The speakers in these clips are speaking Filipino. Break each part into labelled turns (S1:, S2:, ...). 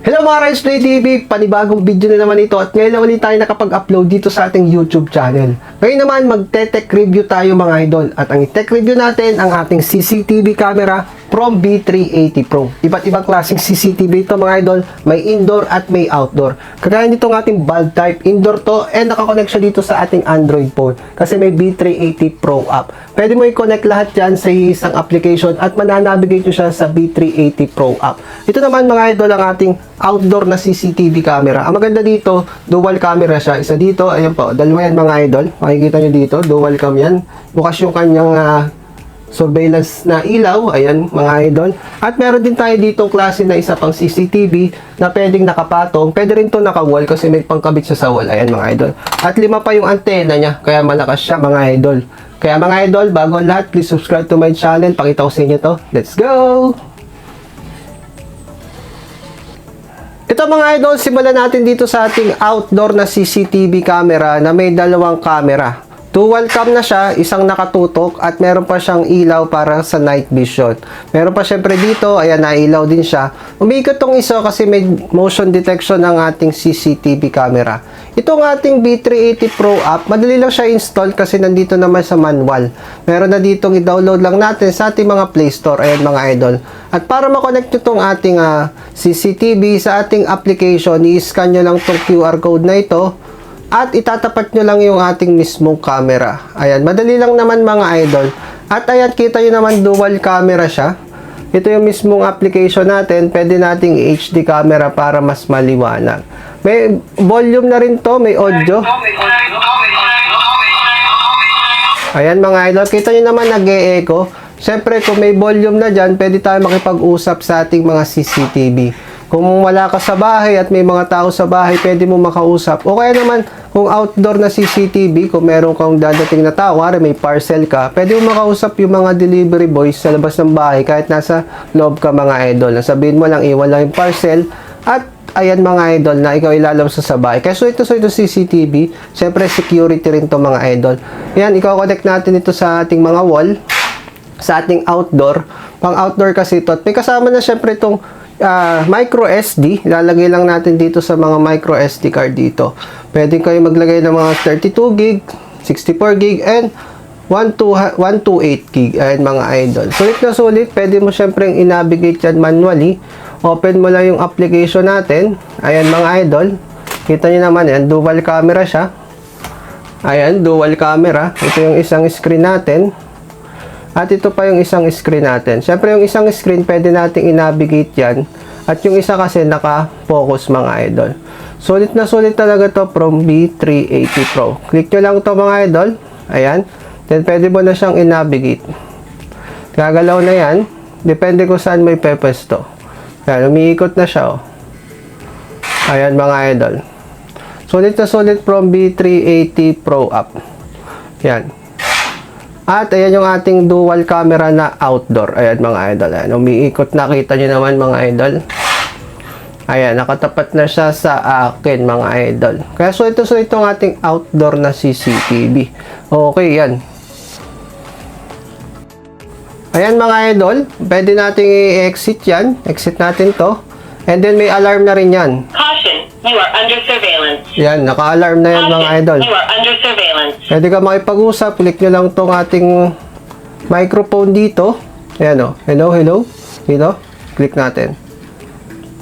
S1: Hello mga Rice Play TV! Panibagong video na naman ito at ngayon na ulit tayo nakapag-upload dito sa ating YouTube channel. Ngayon naman magte-tech review tayo mga idol at ang tech review natin ang ating CCTV camera from B380 Pro. Iba't ibang klaseng CCTV ito mga idol, may indoor at may outdoor. Kagaya nitong ating bulb type, indoor to and nakakonect siya dito sa ating Android phone kasi may B380 Pro app. Pwede mo i-connect lahat yan sa isang application at mananavigate nyo siya sa B380 Pro app. Ito naman mga idol ang ating outdoor na CCTV camera. Ang maganda dito, dual camera siya. Isa dito, ayan po, dalawa yan mga idol. Makikita nyo dito, dual cam yan. Bukas yung kanyang surveillance na ilaw, ayan mga idol. At meron din tayo ditong klase na isa pang CCTV na pwedeng nakapatong. Pwede rin to naka-wall kasi may pangkabit siya sa wall, ayan mga idol. At 5 pa yung antena niya, kaya malakas siya mga idol. Kaya mga idol, bago ang lahat, please subscribe to my channel. Pakita ko sa inyo to. Let's go! Ito mga idol, simulan natin dito sa ating outdoor na CCTV camera na may dalawang camera. Dual cam na siya, isang nakatutok at meron pa siyang ilaw para sa night vision. Meron pa syempre dito, ayan, nailaw din siya. Umiikot tong isa kasi may motion detection ng ating CCTV camera. Itong ating B380 Pro app, madali lang siya install kasi nandito naman sa manual. Meron na ditong i-download lang natin sa ating mga Play Store, ayan mga idol. At para makonect nyo itong ating CCTV sa ating application, i-scan nyo lang itong QR code na ito at itatapat nyo lang yung ating mismong camera. Ayan, madali lang naman mga idol. At ayan, kita nyo naman dual camera siya. Ito yung mismong application natin. Pwede nating HD camera para mas maliwanag. May volume na rin to, may audio. Ayan mga idol, kita nyo naman nag-e-echo. Siyempre, kung may volume na dyan, pwede tayo makipag-usap sa ating mga CCTV. Kung wala ka sa bahay at may mga tao sa bahay, pwede mo makausap. O kaya naman, kung outdoor na CCTV, kung meron kang dadating na tao, may parcel ka, pwede mo makausap yung mga delivery boys sa labas ng bahay kahit nasa loob ka mga idol. Sabihin mo lang, iwan lang yung parcel at ayan mga idol na ikaw ilalabas sa bahay. Kaya so ito CCTV, syempre security rin to mga idol. Ayan, ikaw-connect natin ito sa ating mga wall, sa ating outdoor. Pang outdoor kasi ito. At may kasama na syempre itong micro SD, ilalagay lang natin dito sa mga micro SD card dito. Pwede kayo maglagay ng mga 32 gig, 64 gig, and 128 gig. Ayan mga idol. Sulit na sulit, pwede mo syempre i-navigate yan manually. Open mo lang yung application natin. Ayan mga idol. Kita nyo naman yan, dual camera siya. Ayan, dual camera. Ito yung isang screen natin. At ito pa yung isang screen natin. Siyempre yung isang screen pwede nating i-navigate yan. At yung isa kasi naka-focus mga idol. Sulit na sulit talaga to from B380 Pro. Click nyo lang to mga idol. Ayan. Then pwede mo na siyang i-navigate. Gagalaw na yan. Depende kung saan may pepesto. Ayan, umiikot na siya. Oh. Ayan mga idol. Sulit na sulit from B380 Pro app. Ayan. At ayan yung ating dual camera na outdoor. Ayan mga idol. Ayan, umiikot na. Kita nyo naman mga idol. Ayan, nakatapat na siya sa akin mga idol. Kaya so ito itong ating outdoor na CCTV. Okay, yan. Ayan mga idol. Pwede nating i-exit yan. Exit natin to. And then may alarm na rin yan.
S2: Caution, you are under surveillance.
S1: Yan, naka-alarm na yan mga idol.
S2: You are under surveillance.
S1: Pwede ka makipag-usap. Click nyo lang tong ating microphone dito. Ayan o. Hello, hello. Dito. Click natin.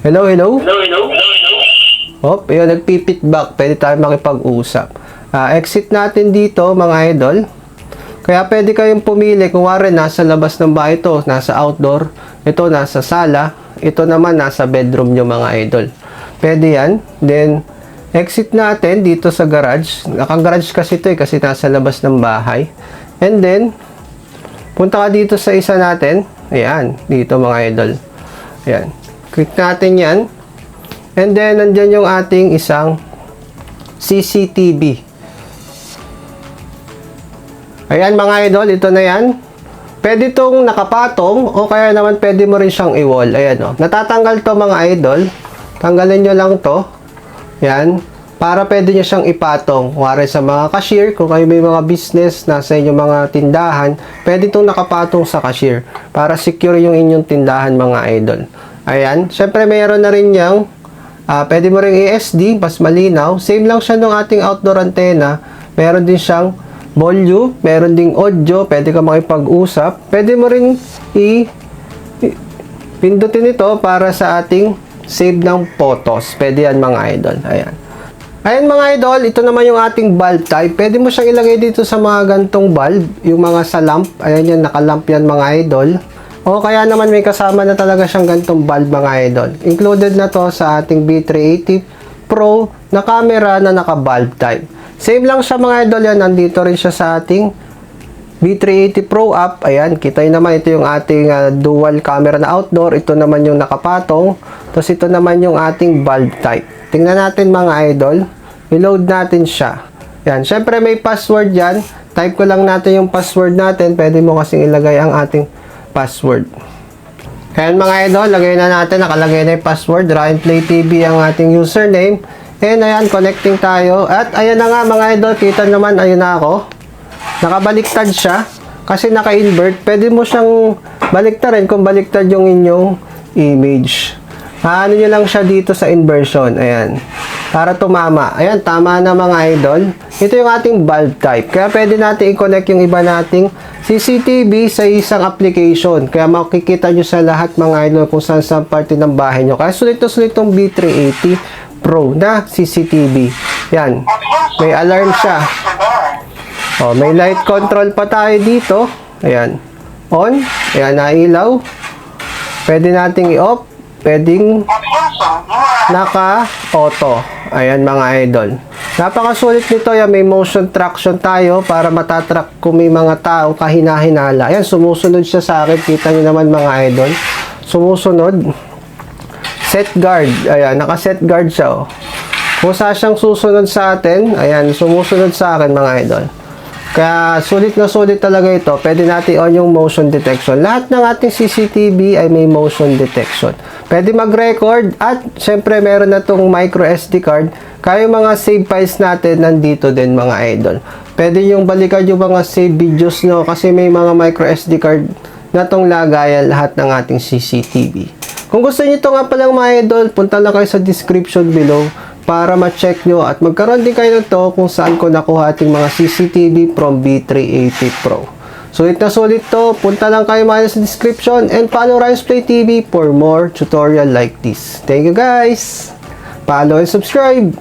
S1: Hello, hello.
S2: Hello, hello.
S1: Hop, yun, nagpipitback. Pwede tayo makipag-usap. Exit natin dito mga idol. Kaya pwede kayong pumili. Kung wari, nasa labas ng bahay ito. Nasa outdoor. Ito, nasa sala. Ito naman, nasa bedroom nyo mga idol. Pwede yan. Then, exit natin dito sa garage. Naka-garage kasi ito kasi nasa labas ng bahay. And then, punta ka dito sa isa natin. Ayan, dito mga idol. Ayan. Click natin yan. And then, nandyan yung ating isang CCTV. Ayan mga idol, ito na yan. Pwede itong nakapatong o kaya naman pwede mo rin siyang i-wall. Ayan o. Natatanggal to mga idol. Tanggalin nyo lang to. Ayan. Para pwede nyo siyang ipatong. Kuwari sa mga cashier, kung kayo may mga business, nasa inyong mga tindahan, pwede itong nakapatong sa cashier. Para secure yung inyong tindahan mga idol. Ayan. Siyempre mayroon na rin yung Pwede mo ring i-SD, mas malinaw. Same lang siya ng ating outdoor antenna. Meron din siyang volume, meron ding audio, pwede ka makipag-usap. Pwede mo ring pindutin ito para sa ating save ng photos. Pwede yan mga idol. Ayan. Ayan mga idol, ito naman yung ating bulb type. Pwede mo siyang ilagay dito sa mga gantong bulb, yung mga sa lamp. Ayan yan, nakalamp yan mga idol. O kaya naman may kasama na talaga siyang gantong bulb mga idol. Included na to sa ating B380 Pro na camera na naka-bulb type. Same lang siya mga idol yan. Nandito rin siya sa ating B380 Pro app. Ayan, kita nyo naman ito yung ating dual camera na outdoor. Ito naman yung nakapatong. Tapos ito naman yung ating bulb type. Tingnan natin mga idol. I-load natin siya. Ayan, syempre may password yan. Type ko lang natin yung password natin. Pwede mo kasing ilagay ang ating password. Ayan mga idol, lagay na natin, nakalagay na yung password. Ryan Play TV ang ating username. And ayan, connecting tayo. At ayan na nga mga idol, kita naman, ayun na ako. Nakabaliktad siya. Kasi naka-invert. Pwede mo siyang baliktarin kung baliktad yung inyong image. Ano nyo lang siya dito sa inversion. Ayan. Para tumama. Ayan, tama na mga idol. Ito yung ating bulb type. Kaya pwede natin i-connect yung iba nating CCTV sa isang application. Kaya makikita nyo sa lahat mga idol kung saan sa parte ng bahay nyo. Kaya sulit na sulit itong B380 Pro na CCTV. Yan. May alarm siya. O, may light control pa tayo dito. Ayan. On. Ayan, nailaw. Pwede nating i-off. Pwedeng naka-auto. Ayan mga idol. Napakasulit nito. Yan, may motion traction tayo para matatrack kung may mga tao kahina-hinala. Ayan, sumusunod siya sa akin. Kita nyo naman mga idol. Sumusunod. Set guard. Ayan, naka-set guard siya. Oh. Kung saan siyang susunod sa atin, ayan, sumusunod sa akin mga idol. Kaya sulit na sulit talaga ito. Pwede natin on yung motion detection. Lahat ng ating CCTV ay may motion detection. Pwede mag-record at syempre meron na itong micro SD card. Kaya yung mga save files natin nandito din mga idol. Pwede yung balikan yung mga save videos nyo kasi may mga micro SD card na itong lagayan lahat ng ating CCTV. Kung gusto nyo ito nga palang mga idol, punta lang kayo sa description below para ma-check nyo at magkaroon din kayo nito kung saan ko nakuha ating mga CCTV from B380 Pro. Sulit na sulit to. Punta lang kayo mga sa description and follow Ryan's Play TV for more tutorial like this. Thank you guys! Follow and subscribe!